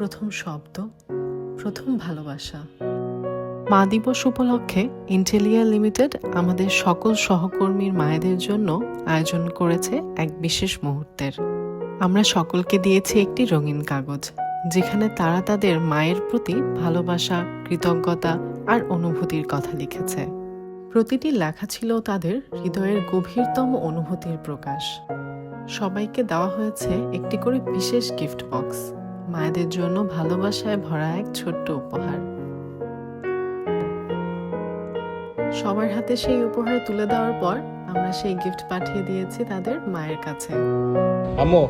প্রথম শব্দ, প্রথম ভালোবাসা। মা দিবস উপলক্ষে ইন্টেলিয়া লিমিটেড আমাদের সকল সহকর্মীর মায়েদের জন্য আয়োজন করেছে এক বিশেষ মুহূর্তের। আমরা সকলকে দিয়েছি একটি রঙিন কাগজ, যেখানে তারা তাদের মায়ের প্রতি ভালোবাসা, কৃতজ্ঞতা আর অনুভূতির কথা লিখেছে। প্রতিটি লেখা ছিল তাদের হৃদয়ের গভীরতম অনুভূতির প্রকাশ। সবাইকে দেওয়া হয়েছে একটি করে বিশেষ গিফট বক্স, মায়েদের জন্য ভালোবাসায় ভরা এক ছোট্ট উপহার। সবার হাতে সেই উপহার তুলে দেওয়ার পর আমরা সেই গিফট পাঠিয়ে দিয়েছি তাদের মায়ের কাছে। আম্মু,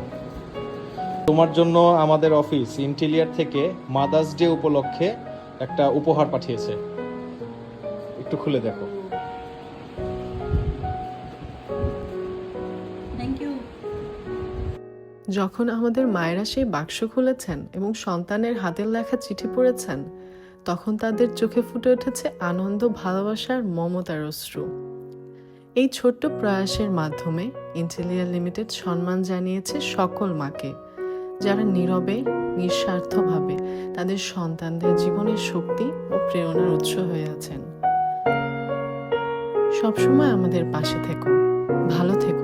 তোমার জন্য আমাদের অফিস ইন্টেলিয়ার থেকে মাদার্স ডে উপলক্ষে একটা উপহার পাঠিয়েছে, একটু খুলে দেখো। যখন আমাদের মায়েরা সেই বাক্স খুলেছেন এবং সন্তানের হাতের লেখা চিঠি পড়েছেন, তখন তাদের চোখে ফুটে উঠেছে আনন্দ, ভালোবাসার মমতার অশ্রু। এই ছোট্ট প্রয়াসের মাধ্যমে ইন্টেলিয়া লিমিটেড সম্মান জানিয়েছে সকল মাকে, যারা নীরবে, নিঃস্বার্থভাবে তাদের সন্তানদের জীবনের শক্তি ও প্রেরণার উৎস হয়ে আছেন। সবসময় আমাদের পাশে থেকো, ভালো থেকো।